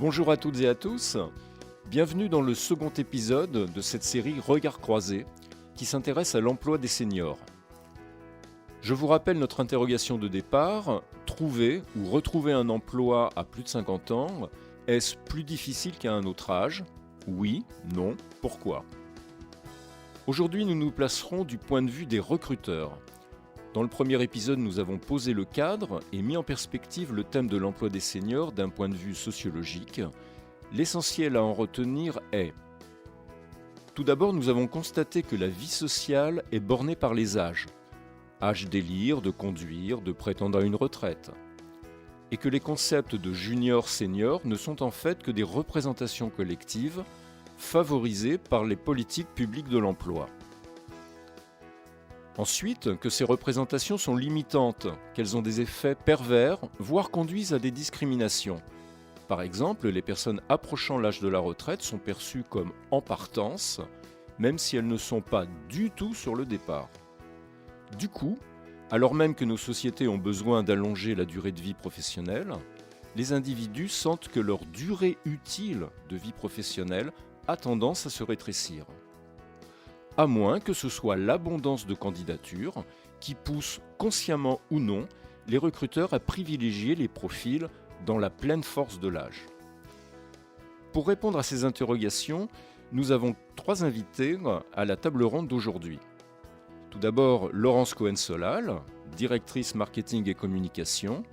Bonjour à toutes et à tous, bienvenue dans le second épisode de cette série Regards croisés qui s'intéresse à l'emploi des seniors. Je vous rappelle notre interrogation de départ, trouver ou retrouver un emploi à plus de 50 ans, est-ce plus difficile qu'à un autre âge ? Oui, non, pourquoi ? Aujourd'hui nous nous placerons du point de vue des recruteurs. Dans le premier épisode, nous avons posé le cadre et mis en perspective le thème de l'emploi des seniors d'un point de vue sociologique. L'essentiel à en retenir est: tout d'abord, nous avons constaté que la vie sociale est bornée par les âges. Âge d'élire, de conduire, de prétendre à une retraite. Et que les concepts de junior-senior ne sont en fait que des représentations collectives favorisées par les politiques publiques de l'emploi. Ensuite, que ces représentations sont limitantes, qu'elles ont des effets pervers, voire conduisent à des discriminations. Par exemple, les personnes approchant l'âge de la retraite sont perçues comme en partance, même si elles ne sont pas du tout sur le départ. Du coup, alors même que nos sociétés ont besoin d'allonger la durée de vie professionnelle, les individus sentent que leur durée utile de vie professionnelle a tendance à se rétrécir. À moins que ce soit l'abondance de candidatures qui pousse, consciemment ou non, les recruteurs à privilégier les profils dans la pleine force de l'âge. Pour répondre à ces interrogations, nous avons 3 invités à la table ronde d'aujourd'hui. Tout d'abord, Laurence Cohen-Solal, directrice marketing et communication,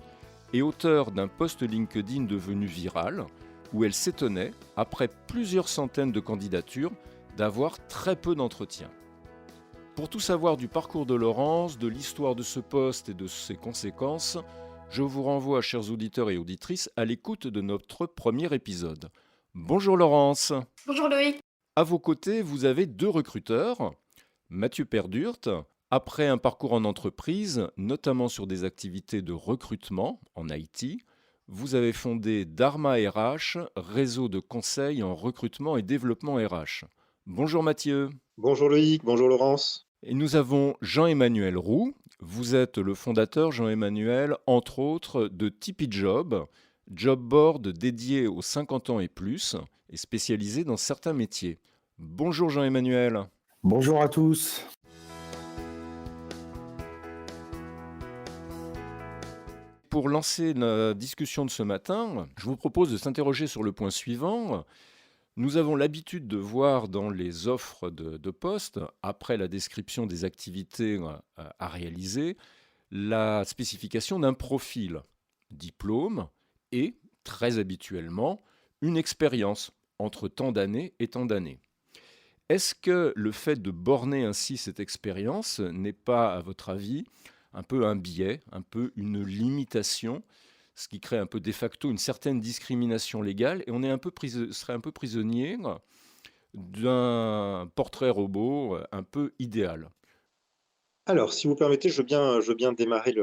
et auteure d'un post LinkedIn devenu viral, où elle s'étonnait, après plusieurs centaines de candidatures, d'avoir très peu d'entretiens. Pour tout savoir du parcours de Laurence, de l'histoire de ce poste et de ses conséquences, je vous renvoie, chers auditeurs et auditrices, à l'écoute de notre premier épisode. Bonjour Laurence. Bonjour Loïc. À vos côtés, vous avez 2 recruteurs. Mathieu Perdurte, après un parcours en entreprise, notamment sur des activités de recrutement en IT, vous avez fondé Dharma RH, réseau de conseil en recrutement et développement RH. Bonjour Mathieu. Bonjour Loïc, bonjour Laurence. Et nous avons Jean-Emmanuel Roux. Vous êtes le fondateur, Jean-Emmanuel, entre autres, de Tipeee Job, job board dédié aux 50 ans et plus et spécialisé dans certains métiers. Bonjour Jean-Emmanuel. Bonjour à tous. Pour lancer la discussion de ce matin, je vous propose de s'interroger sur le point suivant. Nous avons l'habitude de voir dans les offres de poste, après la description des activités à réaliser, la spécification d'un profil, diplôme et, très habituellement, une expérience entre tant d'années et tant d'années. Est-ce que le fait de borner ainsi cette expérience n'est pas, à votre avis, un peu un biais, un peu une limitation, ce qui crée un peu de facto une certaine discrimination légale, et on est serait un peu prisonnier d'un portrait robot un peu idéal. Alors, si vous permettez, je veux bien démarrer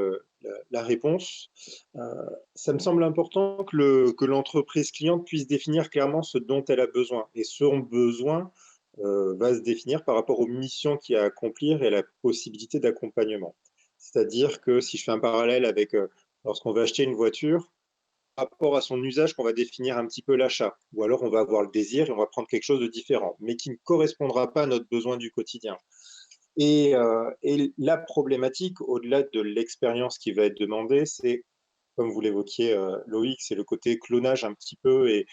la réponse. Ça me semble important que l'entreprise cliente puisse définir clairement ce dont elle a besoin. Et son besoin va se définir par rapport aux missions qu'il y a à accomplir et à la possibilité d'accompagnement. C'est-à-dire que si je fais un parallèle avec lorsqu'on veut acheter une voiture, par rapport à son usage qu'on va définir un petit peu l'achat. Ou alors on va avoir le désir et on va prendre quelque chose de différent, mais qui ne correspondra pas à notre besoin du quotidien. Et la problématique, au-delà de l'expérience qui va être demandée, c'est, comme vous l'évoquiez, Loïc, c'est le côté clonage un petit peu et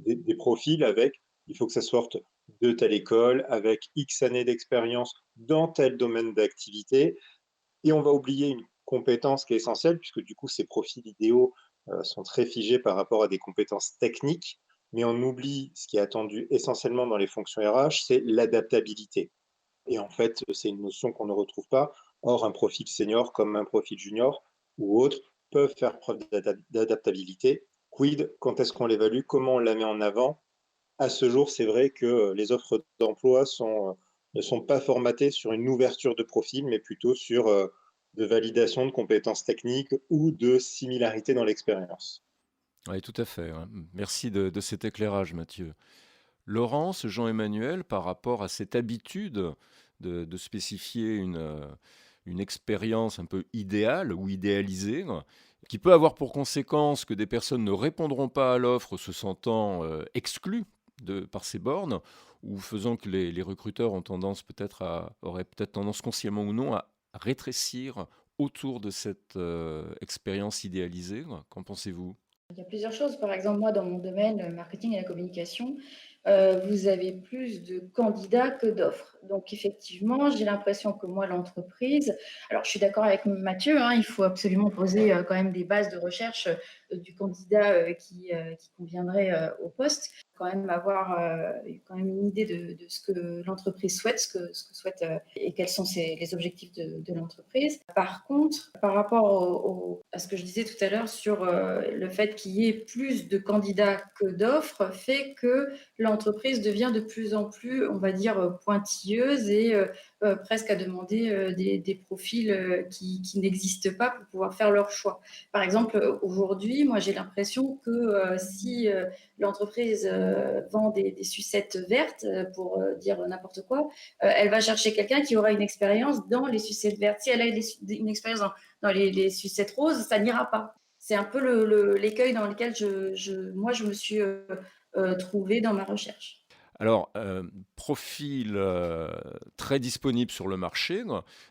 des profils avec, il faut que ça sorte de telle école, avec X années d'expérience dans tel domaine d'activité, et on va oublier une compétence qui est essentielle, puisque du coup, ces profils idéaux sont très figés par rapport à des compétences techniques, mais on oublie ce qui est attendu essentiellement dans les fonctions RH, c'est l'adaptabilité. Et en fait, c'est une notion qu'on ne retrouve pas. Or, un profil senior comme un profil junior ou autre peuvent faire preuve d'adaptabilité. Quid, quand est-ce qu'on l'évalue, comment on la met en avant? À ce jour, c'est vrai que les offres d'emploi ne sont pas formatées sur une ouverture de profil, mais plutôt sur de validation de compétences techniques ou de similarité dans l'expérience. Oui, tout à fait. Merci de cet éclairage, Mathieu. Laurence, Jean-Emmanuel, par rapport à cette habitude de spécifier une expérience un peu idéale ou idéalisée, qui peut avoir pour conséquence que des personnes ne répondront pas à l'offre se sentant exclues par ces bornes, ou faisant que les recruteurs ont tendance auraient peut-être tendance consciemment ou non à rétrécir autour de cette expérience idéalisée. Qu'en pensez-vous? Il y a plusieurs choses. Par exemple, moi, dans mon domaine, le marketing et la communication, vous avez plus de candidats que d'offres. Donc effectivement, j'ai l'impression que moi, l'entreprise alors je suis d'accord avec Mathieu, hein, il faut absolument poser, quand même des bases de recherche, du candidat, qui conviendrait, au poste. Quand même avoir, quand même une idée de ce que l'entreprise souhaite, ce que souhaite, et quels sont les objectifs de l'entreprise. Par contre, par rapport à ce que je disais tout à l'heure sur le fait qu'il y ait plus de candidats que d'offres, fait que l'entreprise devient de plus en plus, on va dire, pointilleuse et presque à demander des profils qui n'existent pas pour pouvoir faire leur choix. Par exemple, aujourd'hui, moi j'ai l'impression que si l'entreprise vend des sucettes vertes, pour dire n'importe quoi, elle va chercher quelqu'un qui aura une expérience dans les sucettes vertes. Si elle a une expérience dans les sucettes roses, ça n'ira pas. C'est un peu l'écueil dans lequel moi, je me suis trouvée dans ma recherche. Alors, profil très disponible sur le marché,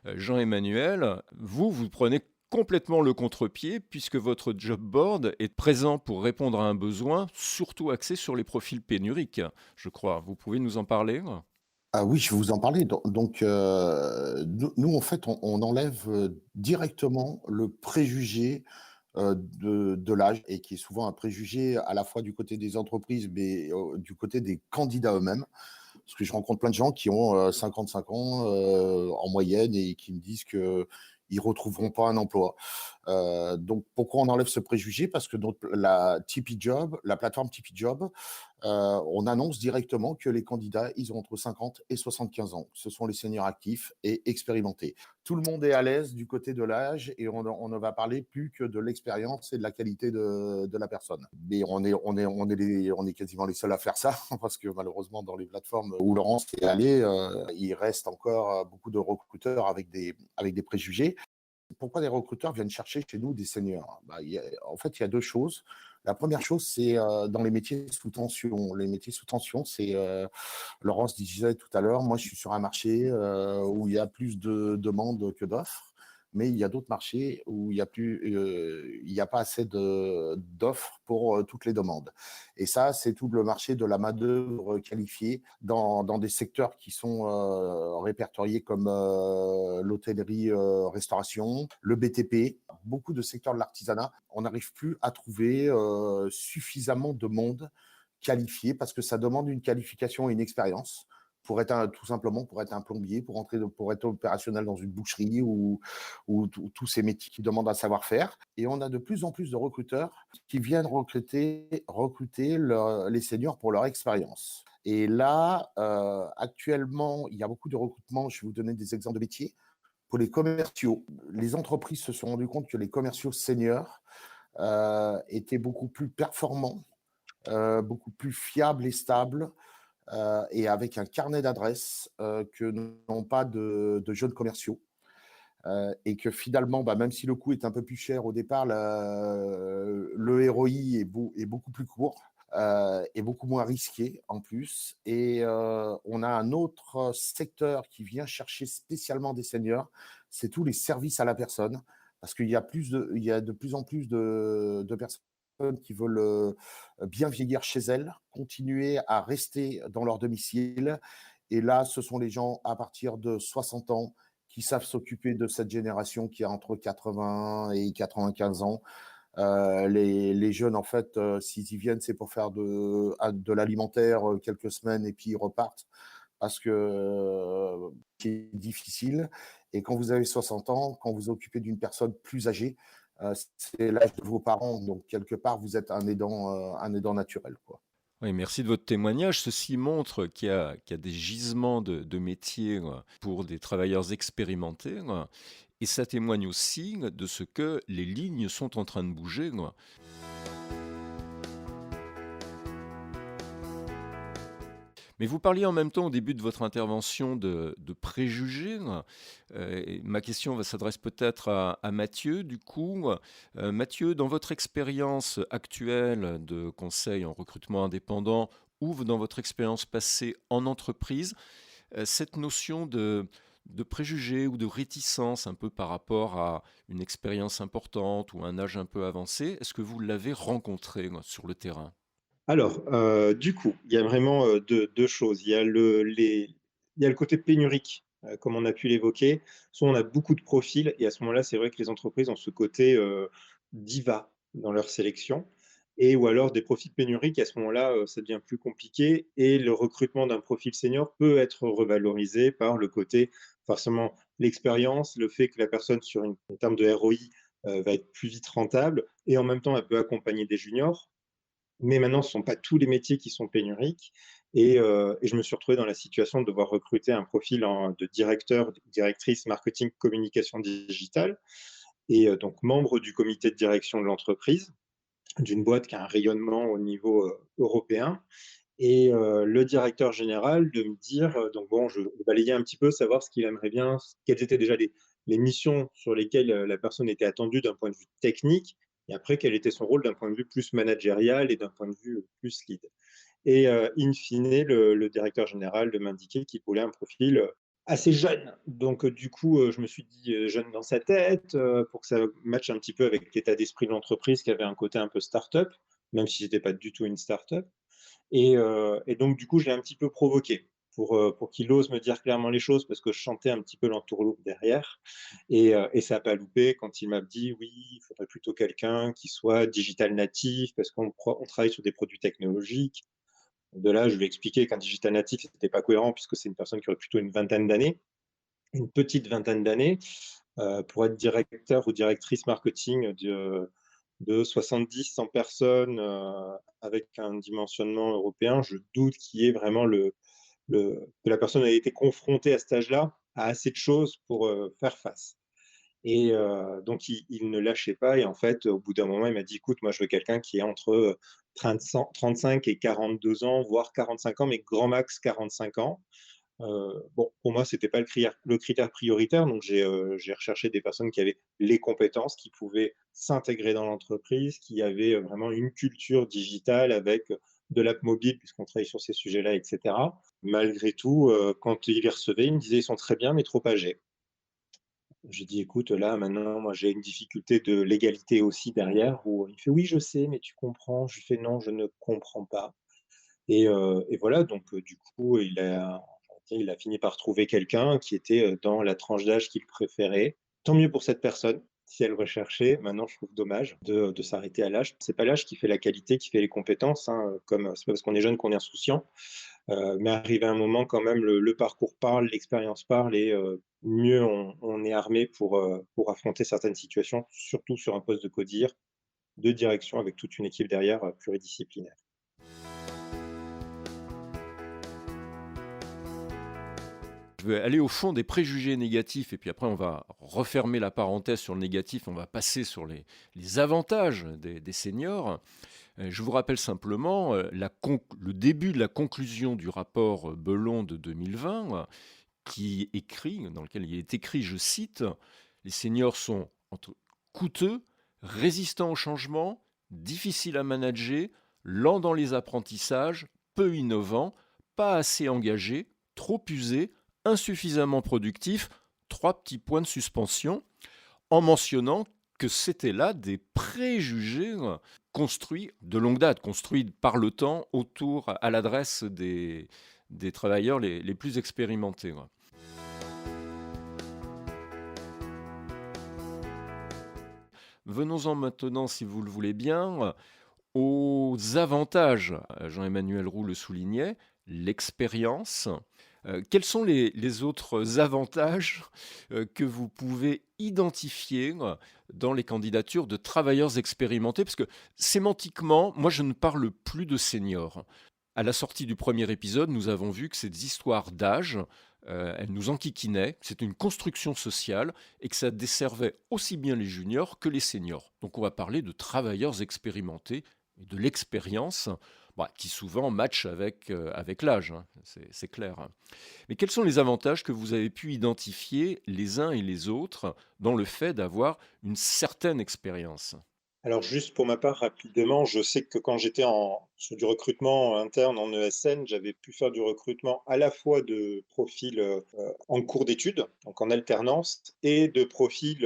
Jean-Emmanuel, vous prenez complètement le contre-pied puisque votre job board est présent pour répondre à un besoin, surtout axé sur les profils pénuriques, je crois. Vous pouvez nous en parler? Ah oui, je vais vous en parler. Donc, nous, en fait, on enlève directement le préjugé de l'âge, et qui est souvent un préjugé à la fois du côté des entreprises, mais du côté des candidats eux-mêmes. Parce que je rencontre plein de gens qui ont 55 ans en moyenne, et qui me disent qu'ils ne retrouveront pas un emploi. Donc, pourquoi on enlève ce préjugé? Parce que la Tipeee Job, la plateforme Tipeee Job, on annonce directement que les candidats, ils ont entre 50 et 75 ans. Ce sont les seniors actifs et expérimentés. Tout le monde est à l'aise du côté de l'âge, et on ne va parler plus que de l'expérience et de la qualité de la personne. Mais on est quasiment les seuls à faire ça, parce que malheureusement, dans les plateformes où Laurence est allée, il reste encore beaucoup de recruteurs avec des préjugés. Pourquoi les recruteurs viennent chercher chez nous des seniors? En fait, il y a deux choses. La première chose, c'est dans les métiers sous tension. Les métiers sous tension, c'est, Laurence disait tout à l'heure, moi je suis sur un marché où il y a plus de demandes que d'offres, mais il y a d'autres marchés où il y a pas assez d'offres pour toutes les demandes. Et ça, c'est tout le marché de la main-d'œuvre qualifiée dans des secteurs qui sont répertoriés comme l'hôtellerie, restauration, le BTP, beaucoup de secteurs de l'artisanat. On n'arrive plus à trouver suffisamment de monde qualifié, parce que ça demande une qualification et une expérience tout simplement pour être un plombier, pour être opérationnel dans une boucherie, ou tous ces métiers qui demandent un savoir-faire. Et on a de plus en plus de recruteurs qui viennent recruter les seniors pour leur expérience. Et là, actuellement, il y a beaucoup de recrutements. Je vais vous donner des exemples de métiers. Pour les commerciaux, les entreprises se sont rendues compte que les commerciaux seniors étaient beaucoup plus performants, beaucoup plus fiables et stables, et avec un carnet d'adresses que n'ont pas de jeunes commerciaux. Et que finalement, même si le coût est un peu plus cher au départ, le ROI est beaucoup plus court, et beaucoup moins risqué en plus. Et on a un autre secteur qui vient chercher spécialement des seniors, c'est tous les services à la personne, parce qu'il y a de plus en plus de personnes qui veulent bien vieillir chez elles, continuer à rester dans leur domicile. Et là, ce sont les gens à partir de 60 ans qui savent s'occuper de cette génération qui a entre 80 et 95 ans. Les jeunes, en fait, s'ils y viennent, c'est pour faire de l'alimentaire quelques semaines, et puis ils repartent, parce que c'est difficile. Et quand vous avez 60 ans, quand vous vous occupez d'une personne plus âgée, c'est l'âge de vos parents. Donc, quelque part, vous êtes un aidant naturel, quoi. Oui, merci de votre témoignage. Ceci montre qu'il y a des gisements de métiers pour des travailleurs expérimentés, et ça témoigne aussi de ce que les lignes sont en train de bouger. Mais vous parliez en même temps au début de votre intervention de préjugés. Et ma question s'adresse peut-être à Mathieu, du coup. Mathieu, dans votre expérience actuelle de conseil en recrutement indépendant ou dans votre expérience passée en entreprise, cette notion de préjugés ou de réticence un peu par rapport à une expérience importante ou un âge un peu avancé, est-ce que vous l'avez rencontré sur le terrain? Alors, du coup, il y a vraiment, 2 choses. Il y a le côté pénurique, comme on a pu l'évoquer. Soit on a beaucoup de profils et à ce moment-là, c'est vrai que les entreprises ont ce côté, diva dans leur sélection et ou alors des profils pénuriques. À ce moment-là, ça devient plus compliqué et le recrutement d'un profil senior peut être revalorisé par le côté forcément l'expérience, le fait que la personne sur en termes de ROI, va être plus vite rentable et en même temps, elle peut accompagner des juniors. Mais maintenant, ce ne sont pas tous les métiers qui sont pénuriques et je me suis retrouvé dans la situation de devoir recruter un profil de directeur, directrice marketing, communication digitale et donc membre du comité de direction de l'entreprise, d'une boîte qui a un rayonnement au niveau, européen et le directeur général de me dire, donc bon, je balayais un petit peu, savoir ce qu'il aimerait bien, quelles étaient déjà les missions sur lesquelles, la personne était attendue d'un point de vue technique et après quel était son rôle d'un point de vue plus managérial et d'un point de vue, plus lead et in fine, le directeur général de m'indiquer qu'il voulait un profil, assez jeune. Donc du coup, je me suis dit, jeune dans sa tête, pour que ça matche un petit peu avec l'état d'esprit de l'entreprise qui avait un côté un peu start-up, même si j'étais pas du tout une start-up et donc du coup, je l'ai un petit peu provoqué pour qu'il ose me dire clairement les choses parce que je chantais un petit peu l'entourloupe derrière et ça a pas loupé quand il m'a dit: «Oui, il faudrait plutôt quelqu'un qui soit digital natif parce on travaille sur des produits technologiques». De là, je lui ai expliqué qu'un digital natif, c'était pas cohérent puisque c'est une personne qui aurait plutôt une vingtaine d'années, une petite vingtaine d'années, pour être directeur ou directrice marketing de 70-100 personnes, avec un dimensionnement européen. Je doute qu'il y ait vraiment que la personne ait été confrontée à cet âge-là, à assez de choses pour, faire face et donc il ne lâchait pas et en fait, au bout d'un moment, il m'a dit: «Écoute, moi, je veux quelqu'un qui est entre, 35 et 42 ans, voire 45 ans, mais grand max 45 ans». Bon, pour moi, c'était pas le critère prioritaire, donc j'ai recherché des personnes qui avaient les compétences, qui pouvaient s'intégrer dans l'entreprise, qui avaient, vraiment une culture digitale avec, de l'app mobile puisqu'on travaille sur ces sujets-là et cetera. Malgré tout, quand il les recevait, il me disait: «Ils sont très bien, mais trop âgés». J'ai dit: «Écoute, là, maintenant, moi, j'ai une difficulté de légalité aussi derrière» où il fait: «Oui, je sais, mais tu comprends». Je lui fais: «Non, je ne comprends pas». Et voilà, donc du coup, il a fini par trouver quelqu'un qui était, dans la tranche d'âge qu'il préférait. Tant mieux pour cette personne, si elle recherchait. Maintenant, je trouve dommage de s'arrêter à l'âge. C'est pas l'âge qui fait la qualité, qui fait les compétences, hein, comme c'est pas parce qu'on est jeune qu'on est insouciant. Mais arrivé à un moment quand même, le parcours parle, l'expérience parle et mieux on est armé pour affronter certaines situations, surtout sur un poste de codir, de direction avec toute une équipe derrière, pluridisciplinaire. Je vais aller au fond des préjugés négatifs et puis après on va refermer la parenthèse sur le négatif, on va passer sur les avantages des seniors. Je vous rappelle simplement le début de la conclusion du rapport Belon de 2020 dans lequel il est écrit, je cite, les seniors sont coûteux, résistants au changement, difficiles à manager, lents dans les apprentissages, peu innovants, pas assez engagés, trop usés, insuffisamment productifs, 3 petits points de suspension, en mentionnant que c'était là des préjugés construits de longue date, construits par le temps à l'adresse des travailleurs les plus expérimentés. Venons-en maintenant, si vous le voulez bien, aux avantages. Jean-Emmanuel Roux le soulignait, l'expérience. Quels sont les autres avantages que vous pouvez identifier dans les candidatures de travailleurs expérimentés? Parce que sémantiquement, moi je ne parle plus de seniors. À la sortie du premier épisode, nous avons vu que ces histoires d'âge, elles nous enquiquinaient, que c'était une construction sociale et que ça desservait aussi bien les juniors que les seniors. Donc on va parler de travailleurs expérimentés et de l'expérience. Bah, qui souvent matchent avec l'âge, hein, c'est clair, hein. Mais quels sont les avantages que vous avez pu identifier les uns et les autres dans le fait d'avoir une certaine expérience? Alors juste pour ma part, rapidement, je sais que quand j'étais sur du recrutement interne en ESN, j'avais pu faire du recrutement à la fois de profils en cours d'études, donc en alternance, et de profils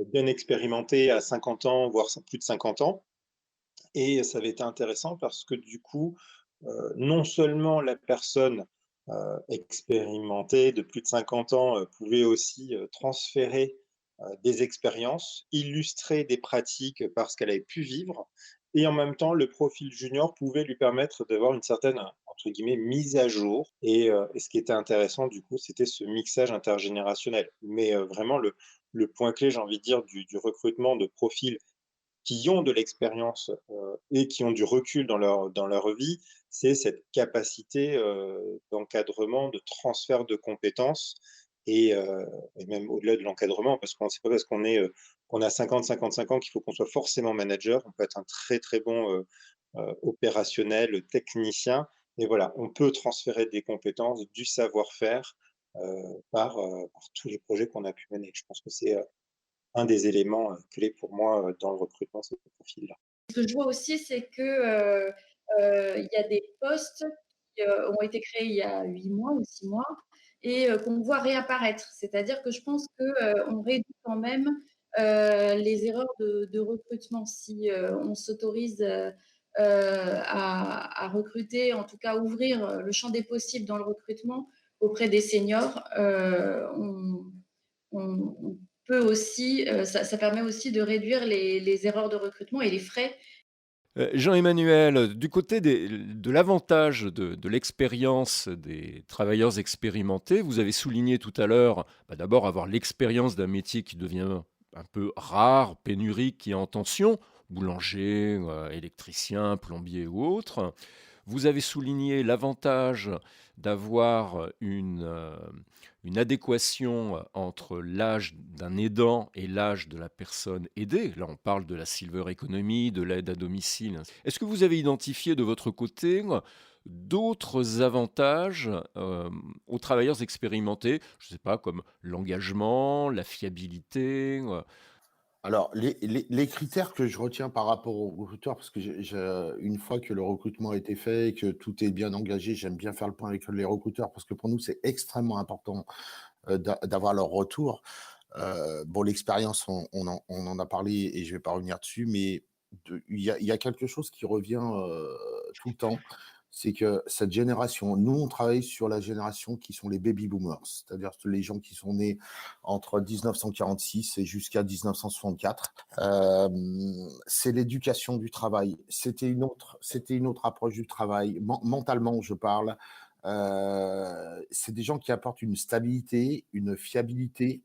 bien expérimentés à 50 ans, voire plus de 50 ans. Et ça avait été intéressant parce que du coup, non seulement la personne expérimentée de plus de 50 ans pouvait aussi transférer des expériences, illustrer des pratiques parce qu'elle avait pu vivre, et en même temps, le profil junior pouvait lui permettre d'avoir une certaine, entre guillemets, mise à jour. Et ce qui était intéressant, du coup, c'était ce mixage intergénérationnel. Mais vraiment, le point clé, j'ai envie de dire, du recrutement de profils qui ont de l'expérience et qui ont du recul dans leur vie, c'est cette capacité d'encadrement, de transfert de compétences et même au-delà de l'encadrement, parce qu'on c'est pas parce qu'on a 50-55 ans qu'il faut qu'on soit forcément manager. On peut être un très, très bon opérationnel, technicien, et voilà, on peut transférer des compétences, du savoir-faire par tous les projets qu'on a pu mener. Je pense que c'est un des éléments clés pour moi dans le recrutement, c'est ce profil-là. Ce que je vois aussi, c'est que, il y a des postes qui, ont été créés il y a 8 mois ou 6 mois et qu'on voit réapparaître. C'est-à-dire que je pense que, on réduit quand même, les erreurs de recrutement. Si, on s'autorise, à recruter, en tout cas ouvrir, le champ des possibles dans le recrutement auprès des seniors, on peut aussi, ça permet aussi de réduire les erreurs de recrutement et les frais. Jean-Emmanuel, du côté de l'avantage de l'expérience des travailleurs expérimentés, vous avez souligné tout à l'heure, bah, d'abord avoir l'expérience d'un métier qui devient un peu rare, pénurique, qui est en tension, boulanger, électricien, plombier ou autre. Vous avez souligné l'avantage d'avoir une adéquation entre l'âge d'un aidant et l'âge de la personne aidée. Là, on parle de la silver economy, de l'aide à domicile. Est-ce que vous avez identifié de votre côté d'autres avantages aux travailleurs expérimentés, je ne sais pas, comme l'engagement, la fiabilité Alors, les critères que je retiens par rapport aux recruteurs, parce que une fois que le recrutement a été fait et que tout est bien engagé, j'aime bien faire le point avec les recruteurs parce que pour nous, c'est extrêmement important d'avoir leur retour. Bon, l'expérience, on en a parlé et je vais pas revenir dessus, mais il y a quelque chose qui revient tout le temps, c'est que cette génération, nous, on travaille sur la génération qui sont les baby boomers, c'est-à-dire les gens qui sont nés entre 1946 et jusqu'à 1964. C'est l'éducation du travail. C'était une autre approche du travail. Mentalement, je parle. C'est des gens qui apportent une stabilité, une fiabilité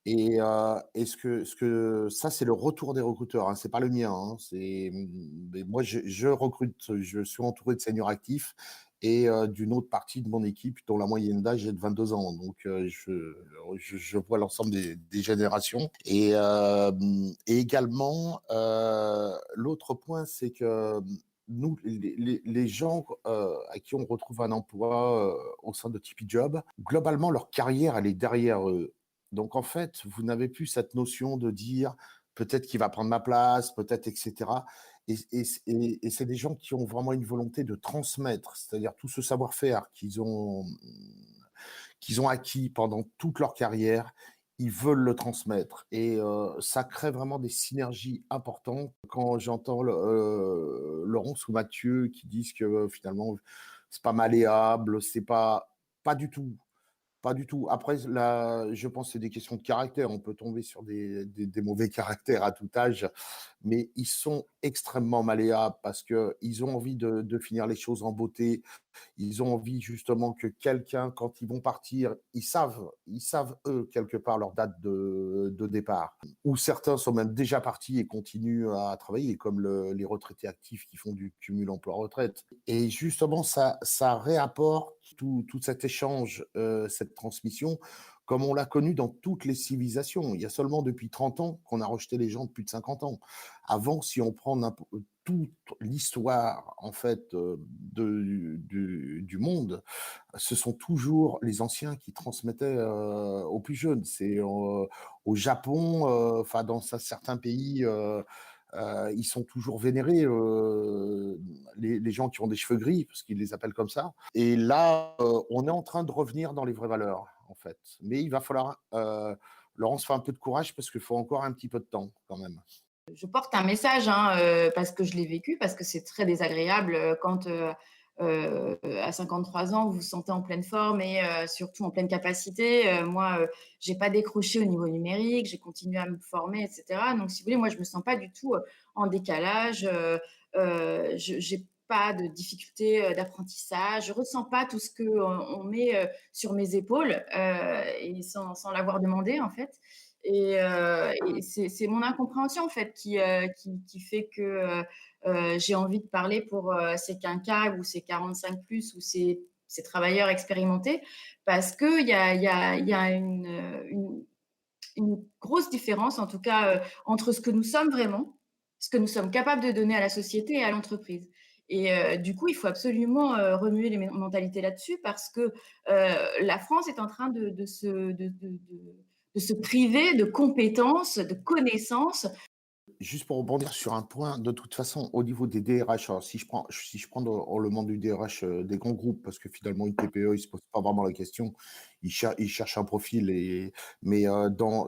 et ce que ça, c'est le retour des recruteurs, hein, c'est pas le mien, hein. Mais moi, je recrute, je suis entouré de seniors actifs et d'une autre partie de mon équipe dont la moyenne d'âge est de 22 ans. Donc je vois l'ensemble des générations et également, l'autre point, c'est que, nous, les gens, à qui on retrouve un emploi, au sein de Tipeee Job, globalement, leur carrière, elle est derrière eux. Donc en fait, vous n'avez plus cette notion de dire peut-être qu'il va prendre ma place, peut-être, etc. Et c'est des gens qui ont vraiment une volonté de transmettre, c'est-à-dire tout ce savoir-faire qu'ils ont acquis pendant toute leur carrière, ils veulent le transmettre. Et ça crée vraiment des synergies importantes. Quand j'entends Laurence ou Mathieu qui disent que finalement, c'est pas malléable, c'est pas du tout. Pas du tout. Après, là, je pense que c'est des questions de caractère. On peut tomber sur des mauvais caractères à tout âge, mais ils sont extrêmement malléables parce qu'ils ont envie de finir les choses en beauté. Ils ont envie justement que quelqu'un, quand ils vont partir, ils savent eux, quelque part, leur date de départ. Ou certains sont même déjà partis et continuent à travailler, comme les retraités actifs qui font du cumul emploi-retraite. Et justement, ça réapporte tout cet échange, cette transmission, comme on l'a connu dans toutes les civilisations. Il y a seulement depuis 30 ans qu'on a rejeté les gens de plus de 50 ans. Avant, si on prend toute l'histoire, en fait, du monde, ce sont toujours les anciens qui transmettaient, aux plus jeunes. Au Japon, enfin dans certains pays, ils sont toujours vénérés, les gens qui ont des cheveux gris, parce qu'ils les appellent comme ça. Et là, on est en train de revenir dans les vraies valeurs, en fait. Mais il va falloir, Laurence, faire un peu de courage parce qu'il faut encore un petit peu de temps quand même. Je porte un message, hein, parce que je l'ai vécu, parce que c'est très désagréable quand à 53 ans, vous vous sentez en pleine forme et surtout en pleine capacité. Moi, j'ai pas décroché au niveau numérique, j'ai continué à me former, etc. Donc, si vous voulez, moi, je me sens pas du tout en décalage. Je j'ai pas de difficulté d'apprentissage. Je ressens pas tout ce que on met sur mes épaules et sans l'avoir demandé, en fait. Et c'est mon incompréhension en fait qui fait que j'ai envie de parler pour ces quinquas ou ces 45 plus ou ces travailleurs expérimentés parce qu'il y a une grosse différence en tout cas entre ce que nous sommes vraiment, ce que nous sommes capables de donner à la société et à l'entreprise. Et du coup, il faut absolument remuer les mentalités là-dessus parce que la France est en train de se priver de compétences, de connaissances. Juste pour rebondir sur un point, de toute façon, au niveau des DRH, alors si je prends dans le monde du DRH des grands groupes, parce que finalement, une TPE, ils ne se posent pas vraiment la question, ils cherchent un profil, mais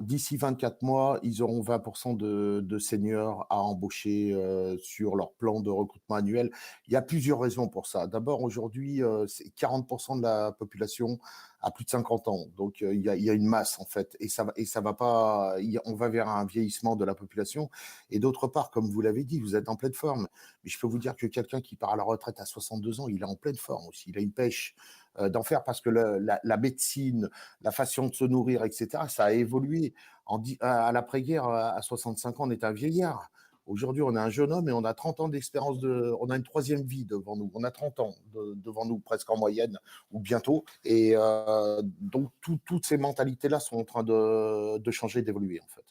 d'ici 24 mois, ils auront 20% de seniors à embaucher sur leur plan de recrutement annuel. Il y a plusieurs raisons pour ça. D'abord, aujourd'hui, c'est 40% de la population à plus de 50 ans. Donc, il y a une masse, en fait, et ça va pas, on va vers un vieillissement de la population. Et d'autre part, comme vous l'avez dit, vous êtes en pleine forme. Mais je peux vous dire que quelqu'un qui part à la retraite à 62 ans, il est en pleine forme aussi. Il a une pêche d'enfer parce que la médecine, la façon de se nourrir, etc., ça a évolué. À l'après-guerre, à 65 ans, on est un vieillard. Aujourd'hui, on est un jeune homme et on a 30 ans d'expérience, on a une troisième vie devant nous. On a 30 ans devant nous, presque en moyenne, ou bientôt. Et donc, toutes ces mentalités-là sont en train de changer, d'évoluer, en fait.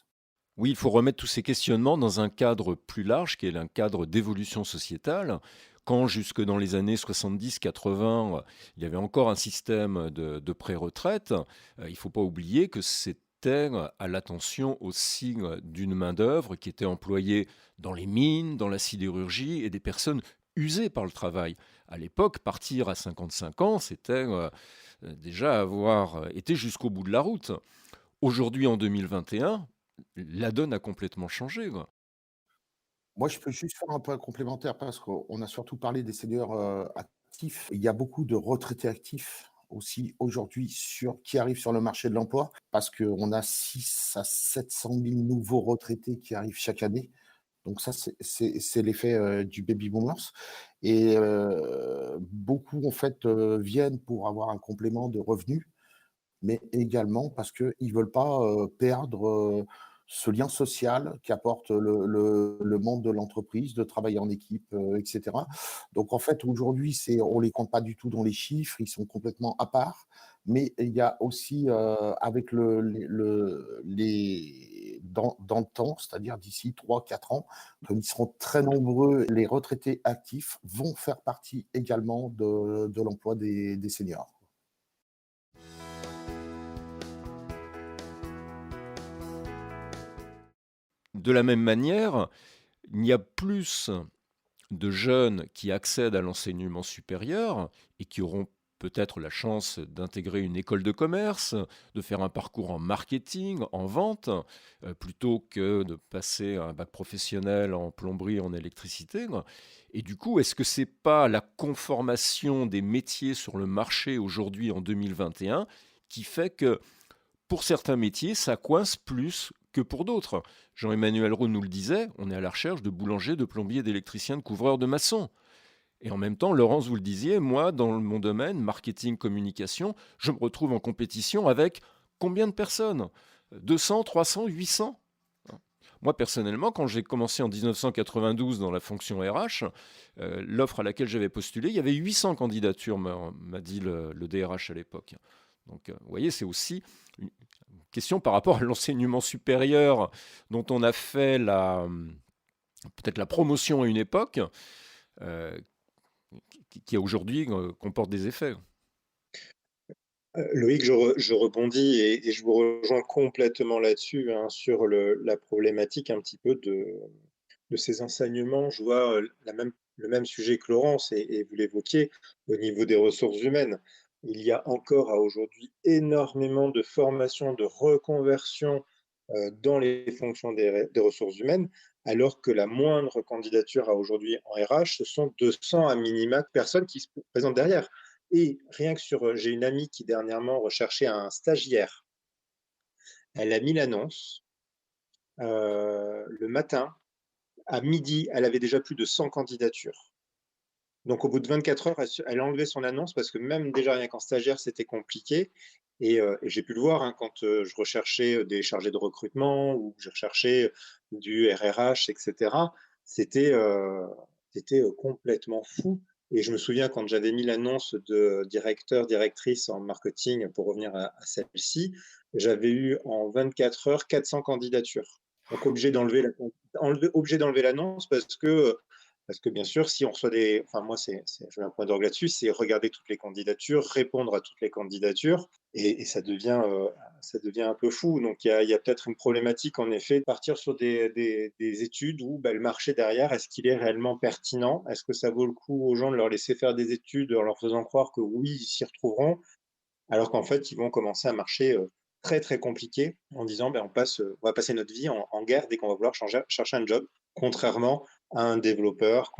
Oui, il faut remettre tous ces questionnements dans un cadre plus large, qui est un cadre d'évolution sociétale. Quand jusque dans les années 70-80, il y avait encore un système de pré-retraite, il ne faut pas oublier que c'était à l'attention aussi d'une main-d'œuvre qui était employée dans les mines, dans la sidérurgie et des personnes usées par le travail. À l'époque, partir à 55 ans, c'était déjà avoir été jusqu'au bout de la route. Aujourd'hui, en 2021, la donne a complètement changé, quoi. Moi, je peux juste faire un point complémentaire parce qu'on a surtout parlé des seniors actifs. Il y a beaucoup de retraités actifs aussi aujourd'hui qui arrivent sur le marché de l'emploi parce qu'on a 6 à 700 000 nouveaux retraités qui arrivent chaque année. Donc ça, c'est l'effet du baby boomers. Et beaucoup, en fait, viennent pour avoir un complément de revenus, mais également parce qu'ils ne veulent pas perdre ce lien social qu'apporte le monde de l'entreprise, de travailler en équipe, etc. Donc en fait, aujourd'hui, on ne les compte pas du tout dans les chiffres, ils sont complètement à part, mais il y a aussi, avec dans le temps, c'est-à-dire d'ici 3-4 ans, comme ils seront très nombreux, les retraités actifs vont faire partie également de l'emploi des seniors. De la même manière, il y a plus de jeunes qui accèdent à l'enseignement supérieur et qui auront peut-être la chance d'intégrer une école de commerce, de faire un parcours en marketing, en vente, plutôt que de passer un bac professionnel en plomberie, en électricité. Et du coup, est-ce que c'est pas la conformation des métiers sur le marché aujourd'hui en 2021 qui fait que pour certains métiers, ça coince plus que pour d'autres? Jean-Emmanuel Roux nous le disait, on est à la recherche de boulangers, de plombiers, d'électriciens, de couvreurs, de maçons. Et en même temps, Laurence, vous le disiez, moi, dans mon domaine, marketing, communication, je me retrouve en compétition avec combien de personnes? 200, 300, 800? Moi, personnellement, quand j'ai commencé en 1992 dans la fonction RH, l'offre à laquelle j'avais postulé, il y avait 800 candidatures, m'a dit le DRH à l'époque. Donc, vous voyez, c'est aussi une question par rapport à l'enseignement supérieur dont on a fait peut-être la promotion à une époque, euh, qui aujourd'hui comporte des effets. Loïc, je rebondis et je vous rejoins complètement là-dessus, hein, sur la problématique un petit peu de ces enseignements. Je vois le même sujet que Laurence, et vous l'évoquiez, au niveau des ressources humaines. Il y a encore à aujourd'hui énormément de formations, de reconversion dans les fonctions des ressources humaines, alors que la moindre candidature à aujourd'hui en RH, ce sont 200 à minima de personnes qui se présentent derrière. Et rien que j'ai une amie qui dernièrement recherchait un stagiaire. Elle a mis l'annonce le matin. À midi, elle avait déjà plus de 100 candidatures. Donc, au bout de 24 heures, elle a enlevé son annonce parce que même déjà rien qu'en stagiaire, c'était compliqué. Et j'ai pu le voir, hein, quand je recherchais des chargés de recrutement ou que je recherchais du RRH, etc. C'était complètement fou. Et je me souviens quand j'avais mis l'annonce de directeur, directrice en marketing, pour revenir à celle-ci, j'avais eu en 24 heures 400 candidatures. Donc, obligé d'enlever l'annonce parce que bien sûr, si on reçoit enfin moi, je mets un point d'orgue là-dessus, c'est regarder toutes les candidatures, répondre à toutes les candidatures, et ça devient un peu fou. Donc il y a peut-être une problématique, en effet, de partir sur des études où le marché derrière, est-ce qu'il est réellement pertinent? Est-ce que ça vaut le coup aux gens de leur laisser faire des études en leur faisant croire que oui, ils s'y retrouveront, alors qu'en fait, ils vont commencer à marcher très très compliqué, en disant on va passer notre vie en guerre dès qu'on va vouloir chercher un job, contrairement à un développeur,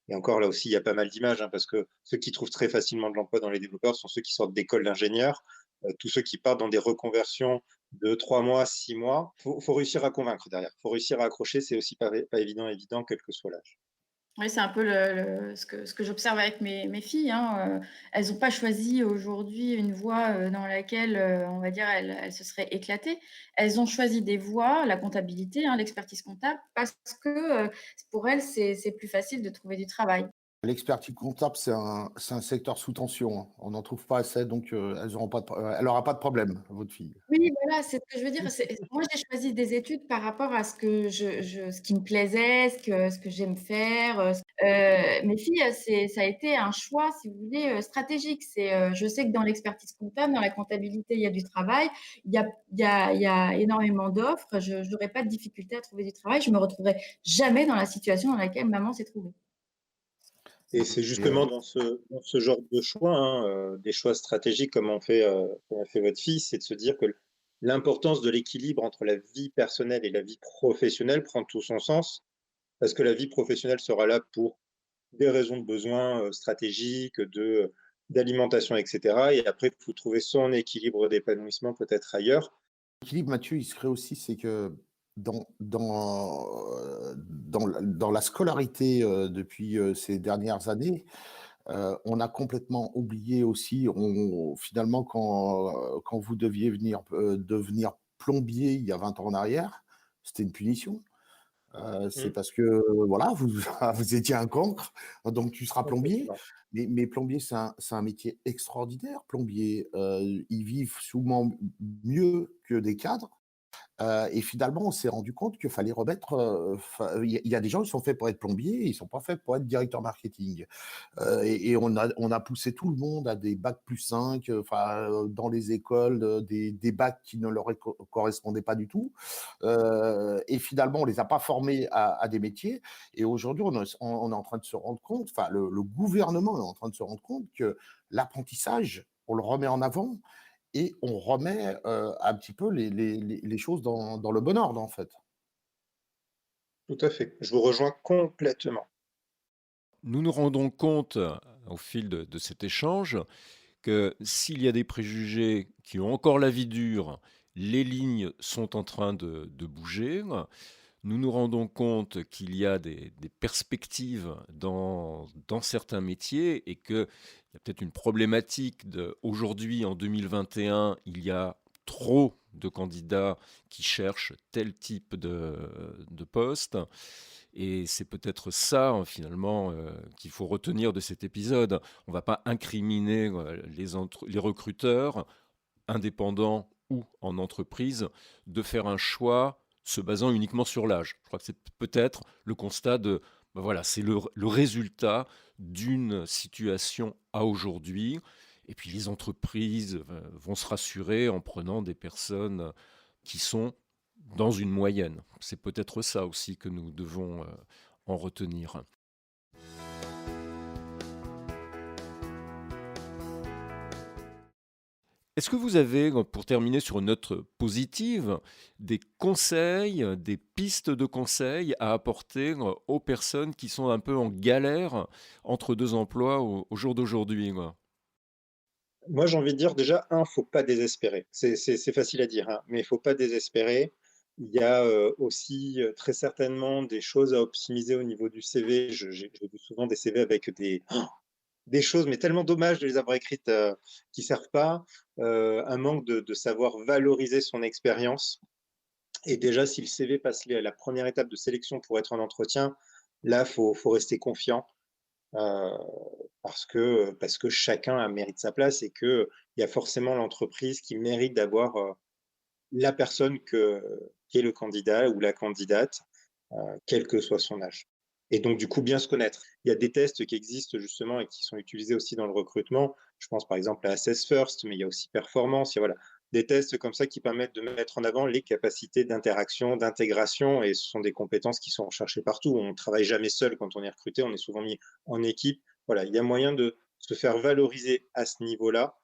et encore là aussi, il y a pas mal d'images, hein, parce que ceux qui trouvent très facilement de l'emploi dans les développeurs sont ceux qui sortent d'écoles d'ingénieurs, tous ceux qui partent dans des reconversions de 3 mois, 6 mois. Faut réussir à convaincre derrière, faut réussir à accrocher, c'est aussi pas évident, quel que soit l'âge. Oui, c'est un peu ce que j'observe avec mes filles, hein, elles n'ont pas choisi aujourd'hui une voie, dans laquelle, on va dire, elles se seraient éclatées. Elles ont choisi des voies, la comptabilité, hein, l'expertise comptable, parce que, pour elles, c'est plus facile de trouver du travail. L'expertise comptable, c'est un secteur sous tension, hein. On n'en trouve pas assez, donc elle n'aura pas de problème, votre fille. Oui, voilà, c'est ce que je veux dire. Moi, j'ai choisi des études par rapport à ce que ce qui me plaisait, ce que j'aime faire. Mes filles, ça a été un choix, si vous voulez, stratégique. Je sais que dans l'expertise comptable, dans la comptabilité, il y a du travail. Il y a énormément d'offres. Je n'aurais pas de difficulté à trouver du travail. Je me retrouverai jamais dans la situation dans laquelle maman s'est trouvée. Et c'est Et justement dans ce genre de choix, hein, des choix stratégiques comme a fait votre fille, c'est de se dire que l'importance de l'équilibre entre la vie personnelle et la vie professionnelle prend tout son sens, parce que la vie professionnelle sera là pour des raisons de besoin stratégiques, d'alimentation, etc. Et après, il faut trouver son équilibre d'épanouissement peut-être ailleurs. l'équilibre, Mathieu, il se crée aussi, c'est que dans la scolarité, depuis ces dernières années, on a complètement oublié aussi, finalement, quand vous deviez devenir plombier il y a 20 ans en arrière, c'était une punition. C'est Mmh, parce que, voilà, vous, vous étiez un cancre, donc tu seras plombier. complètement. Mais plombier, c'est un métier extraordinaire. Plombier, ils vivent souvent mieux que des cadres. Et finalement, on s'est rendu compte qu'il fallait remettre, il y a des gens qui sont faits pour être plombiers, ils sont pas faits pour être directeur marketing. Et on a poussé tout le monde à des bacs +5, dans les écoles, des bacs qui ne leur correspondaient pas du tout. Et finalement, on les a pas formés à des métiers. Et aujourd'hui, on est en train de se rendre compte, enfin, le gouvernement est en train de se rendre compte que l'apprentissage, on le remet en avant et on remet, un petit peu les choses dans le bon ordre, en fait. Tout à fait. Je vous rejoins complètement. Nous nous rendons compte, au fil de cet échange, que s'il y a des préjugés qui ont encore la vie dure, les lignes sont en train de bouger. Nous nous rendons compte qu'il y a des perspectives dans certains métiers et qu'il y a peut-être une problématique aujourd'hui, en 2021, il y a trop de candidats qui cherchent tel type de poste. Et c'est peut-être ça, hein, finalement, qu'il faut retenir de cet épisode. On ne va pas incriminer les recruteurs, indépendants ou en entreprise, de faire un choix se basant uniquement sur l'âge. Je crois que c'est peut-être le constat de, ben voilà, c'est le résultat d'une situation à aujourd'hui. Et puis les entreprises vont se rassurer en prenant des personnes qui sont dans une moyenne. C'est peut-être ça aussi que nous devons en retenir. Est-ce que vous avez, pour terminer sur une note positive, des conseils, des pistes de conseils à apporter aux personnes qui sont un peu en galère entre deux emplois au jour d'aujourd'hui, quoi? Moi, j'ai envie de dire déjà, faut pas désespérer. C'est facile à dire, hein, mais il faut pas désespérer. Il y a, aussi, très certainement des choses à optimiser au niveau du CV. J'ai vu souvent des CV avec des choses, mais tellement dommage de les avoir écrites, qui servent pas. Un manque de savoir valoriser son expérience et déjà si le CV passe la première étape de sélection pour être en entretien, là, faut rester confiant. Heu, parce que chacun mérite sa place et qu'il y a forcément l'entreprise qui mérite d'avoir, la personne qui est le candidat ou la candidate, quel que soit son âge. Et donc du coup, bien se connaître. Il y a des tests qui existent justement et qui sont utilisés aussi dans le recrutement. Je pense par exemple à Assess First, mais il y a aussi Performance, il y a voilà, des tests comme ça qui permettent de mettre en avant les capacités d'interaction, d'intégration et ce sont des compétences qui sont recherchées partout. On ne travaille jamais seul quand on est recruté, on est souvent mis en équipe. Voilà, il y a moyen de se faire valoriser à ce niveau-là.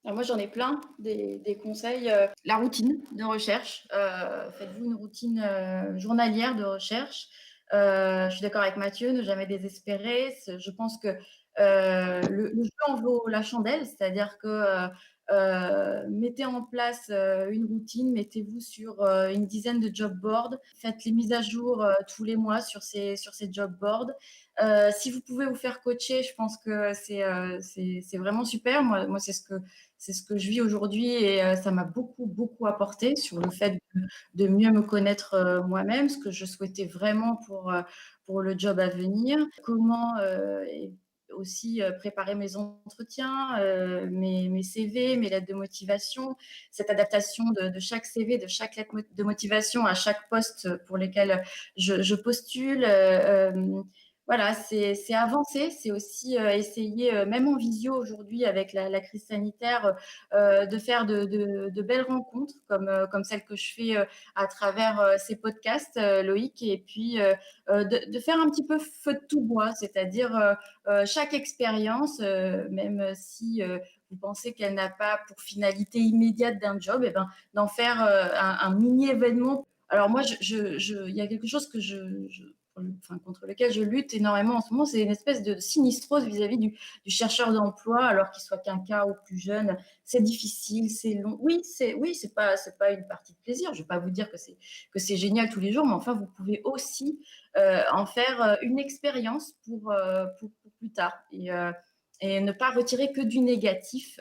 Alors moi, j'en ai plein, des conseils. La routine de recherche. Faites-vous une routine journalière de recherche. Je suis d'accord avec Mathieu, ne jamais désespérer. Je pense que le jeu en vaut la chandelle, c'est-à-dire que mettez en place une routine, mettez-vous sur une dizaine de job boards, faites les mises à jour tous les mois sur ces job boards. Si vous pouvez vous faire coacher, je pense que c'est vraiment super. Moi c'est ce que je vis aujourd'hui et ça m'a beaucoup, beaucoup apporté sur le fait de mieux me connaître moi-même, ce que je souhaitais vraiment pour le job à venir. Comment aussi préparer mes entretiens, mes CV, mes lettres de motivation, cette adaptation de chaque CV, de chaque lettre de motivation à chaque poste pour lesquels je postule. Voilà, c'est avancer, c'est aussi essayer, même en visio aujourd'hui avec la crise sanitaire, de faire de belles rencontres comme celle que je fais à travers ces podcasts, Loïc, et puis de faire un petit peu feu de tout bois, c'est-à-dire chaque expérience, même si vous pensez qu'elle n'a pas pour finalité immédiate d'un job, et ben, d'en faire un mini événement. Alors moi, il y a quelque chose que enfin, contre lequel je lutte énormément en ce moment, c'est une espèce de sinistrose vis-à-vis du chercheur d'emploi, alors qu'il soit quinquas ou plus jeune. C'est difficile, c'est long. Oui, c'est pas une partie de plaisir. Je ne vais pas vous dire que c'est génial tous les jours, mais enfin, vous pouvez aussi en faire une expérience pour plus tard. Et ne pas retirer que du négatif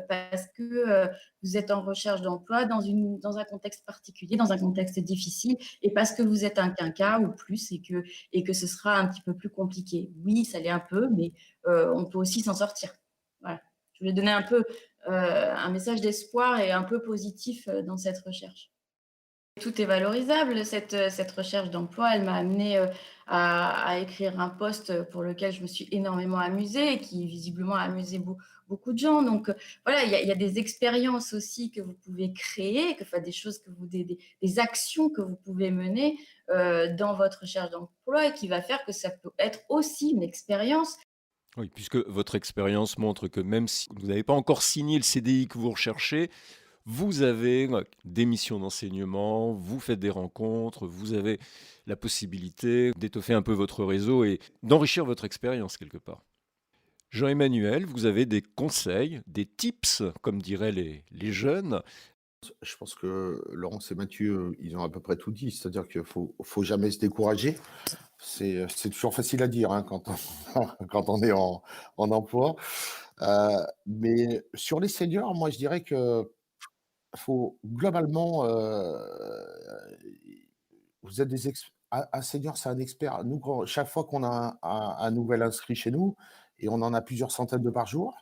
parce que vous êtes en recherche d'emploi dans un contexte particulier, dans un contexte difficile, et parce que vous êtes un quinquas ou plus et que ce sera un petit peu plus compliqué. Oui, ça l'est un peu, mais on peut aussi s'en sortir. Voilà. Je voulais donner un peu un message d'espoir et un peu positif dans cette recherche. Tout est valorisable. Cette recherche d'emploi, elle m'a amenée à écrire un post pour lequel je me suis énormément amusée et qui visiblement a amusé beaucoup de gens. Donc voilà, il y a des expériences aussi que vous pouvez créer, enfin, des choses des actions que vous pouvez mener dans votre recherche d'emploi et qui va faire que ça peut être aussi une expérience. Oui, puisque votre expérience montre que même si vous n'avez pas encore signé le CDI que vous recherchez, vous avez des missions d'enseignement, vous faites des rencontres, vous avez la possibilité d'étoffer un peu votre réseau et d'enrichir votre expérience quelque part. Jean-Emmanuel, vous avez des conseils, des tips, comme diraient les jeunes. Je pense que Laurence et Mathieu, ils ont à peu près tout dit. C'est-à-dire qu'il faut jamais se décourager. C'est toujours facile à dire hein, quand quand on est en emploi. Mais sur les seniors, moi, je dirais que faut globalement, vous êtes des ex un senior, c'est un expert. Nous, chaque fois qu'on a un nouvel inscrit chez nous et on en a plusieurs centaines de par jour,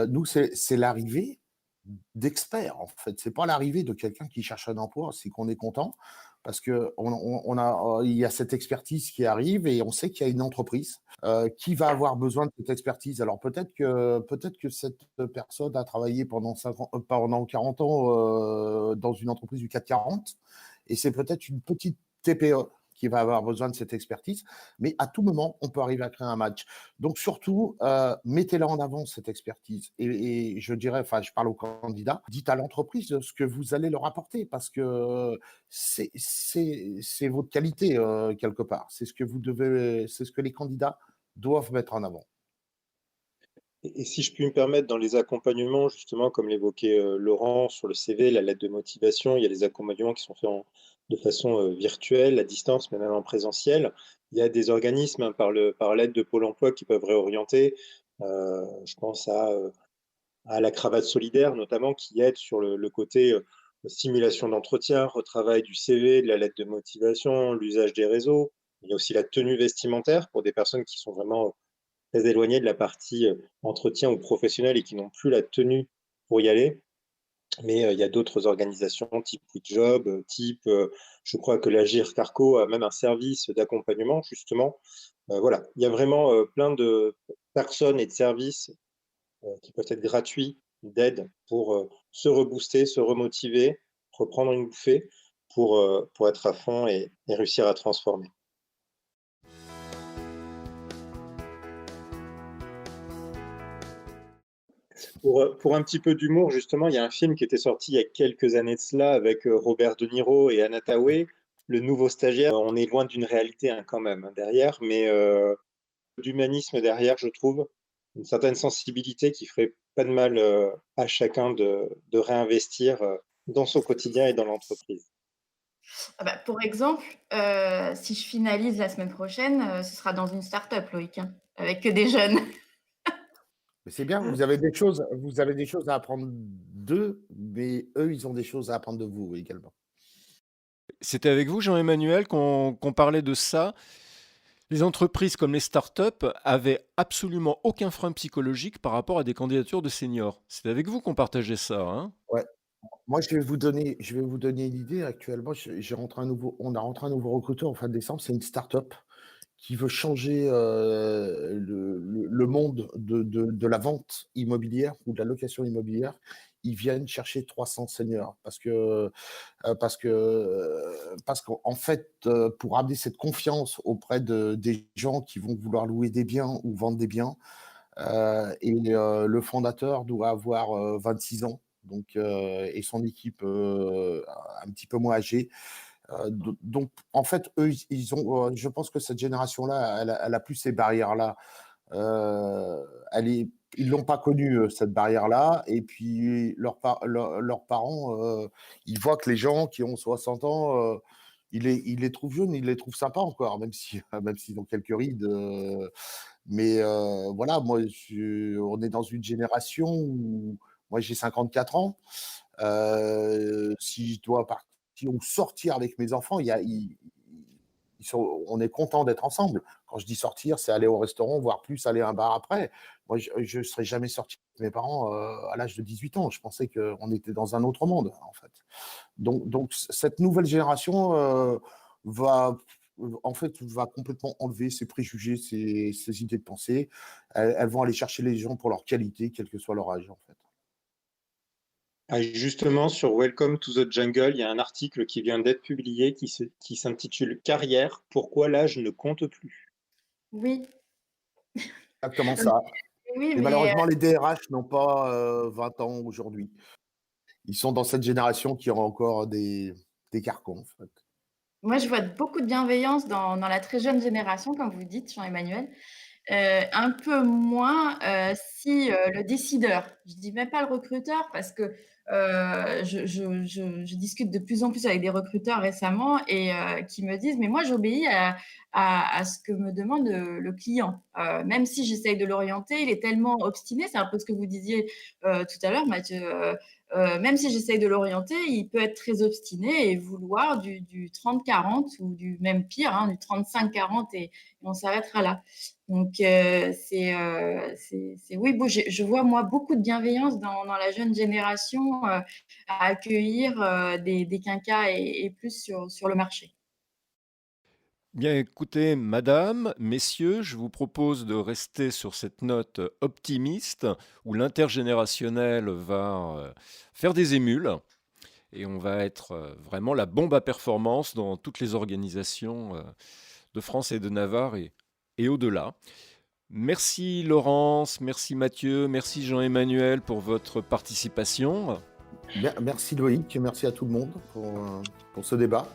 nous, c'est l'arrivée. d'expert, en fait. C'est pas l'arrivée de quelqu'un qui cherche un emploi, c'est qu'on est content parce qu'on a, il y a cette expertise qui arrive et on sait qu'il y a une entreprise qui va avoir besoin de cette expertise. Alors peut-être que cette personne a travaillé pendant 50 pendant 40 ans dans une entreprise du CAC 40 et c'est peut-être une petite TPE qui va avoir besoin de cette expertise, mais à tout moment, on peut arriver à créer un match. Donc surtout, mettez-la en avant, cette expertise. Et je dirais, enfin, je parle aux candidats, dites à l'entreprise ce que vous allez leur apporter, parce que c'est votre qualité, quelque part. C'est ce que les candidats doivent mettre en avant. Et si je puis me permettre, dans les accompagnements, justement, comme l'évoquait, Laurent sur le CV, la lettre de motivation, il y a des accompagnements qui sont faits de façon, virtuelle, à distance, mais même en présentiel. Il y a des organismes, hein, par l'aide de Pôle emploi qui peuvent réorienter. Je pense à la cravate solidaire notamment qui aide sur le côté, simulation d'entretien, retravail du CV, de la lettre de motivation, l'usage des réseaux. Il y a aussi la tenue vestimentaire pour des personnes qui sont vraiment très éloignées de la partie, entretien ou professionnel et qui n'ont plus la tenue pour y aller. Mais, il y a d'autres organisations type WeJob, je crois que l'Agir Carco a même un service d'accompagnement justement. Voilà, il y a vraiment, plein de personnes et de services qui peuvent être gratuits, d'aide pour se rebooster, se remotiver, reprendre une bouffée pour être à fond et réussir à transformer. Pour un petit peu d'humour, justement, il y a un film qui était sorti il y a quelques années de cela avec Robert De Niro et Anna Thaoué, Le Nouveau Stagiaire. On est loin d'une réalité hein, quand même hein, derrière, mais d'humanisme derrière, je trouve, une certaine sensibilité qui ferait pas de mal à chacun de réinvestir dans son quotidien et dans l'entreprise. Ah bah, pour exemple, si je finalise la semaine prochaine, ce sera dans une start-up, Loïc, hein, avec que des jeunes. Mais c'est bien, vous avez des choses à apprendre d'eux, mais eux, ils ont des choses à apprendre de vous également. C'était avec vous, Jean-Emmanuel, qu'on parlait de ça. Les entreprises comme les startups avaient absolument aucun frein psychologique par rapport à des candidatures de seniors. C'est avec vous qu'on partageait ça, hein? Ouais. Moi, je vais vous donner une idée. Actuellement, on a rentré un nouveau recruteur en fin de décembre. C'est une start-up qui veut changer le monde de la vente immobilière ou de la location immobilière. Ils viennent chercher 300 seniors parce qu'en fait, pour amener cette confiance auprès des gens qui vont vouloir louer des biens ou vendre des biens, le fondateur doit avoir 26 ans, donc et son équipe un petit peu moins âgée. Donc en fait, eux, ils ont, je pense que cette génération-là, elle a plus ces barrières-là. Elle est Ils l'ont pas connue, cette barrière-là et puis leurs parents, ils voient que les gens qui ont 60 ans, ils les trouvent jeunes, ils les trouvent sympas encore, même si même s'ils ont quelques rides, mais voilà, on est dans une génération où moi j'ai 54 ans, si je dois partir ou sortir avec mes enfants, il y a ils sont on est content d'être ensemble. Quand je dis sortir, c'est aller au restaurant, voire plus aller à un bar après. Moi, je serais jamais sorti avec mes parents, à l'âge de 18 ans. Je pensais qu'on était dans un autre monde, en fait. Donc cette nouvelle génération, va en fait, va complètement enlever ses préjugés, ses idées de pensée. Elles vont aller chercher les gens pour leur qualité, quel que soit leur âge, en fait. Ah, justement, sur Welcome to the Jungle, il y a un article qui vient d'être publié qui s'intitule «Carrière, pourquoi l'âge ne compte plus». Oui, Exactement ça. oui, Et mais malheureusement, les DRH n'ont pas 20 ans aujourd'hui. Ils sont dans cette génération qui a encore des carcans, en fait. moi, je vois beaucoup de bienveillance dans la très jeune génération, comme vous dites, Jean-Emmanuel. Un peu moins, si, le décideur, je dis même pas le recruteur parce que je discute de plus en plus avec des recruteurs récemment et qui me disent: «Mais moi, j'obéis à ce que me demande le client. Même si j'essaye de l'orienter, il est tellement obstiné». C'est un peu ce que vous disiez tout à l'heure, Mathieu. Même si j'essaye de l'orienter, il peut être très obstiné et vouloir du 30-40 ou du même pire, hein, du 35-40 et on s'arrêtera là. Donc, oui, bon, je vois, moi, beaucoup de bienveillance dans la jeune génération à accueillir des quinquas et plus sur le marché. Bien écoutez, madame, messieurs, je vous propose de rester sur cette note optimiste où l'intergénérationnel va faire des émules et on va être vraiment la bombe à performance dans toutes les organisations de France et de Navarre et au-delà. Merci Laurence, merci Mathieu, merci Jean-Emmanuel pour votre participation. Merci Loïc, merci à tout le monde pour ce débat.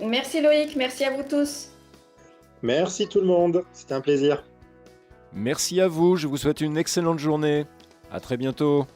Merci Loïc, merci à vous tous. Merci tout le monde, c'était un plaisir. Merci à vous, je vous souhaite une excellente journée. À très bientôt.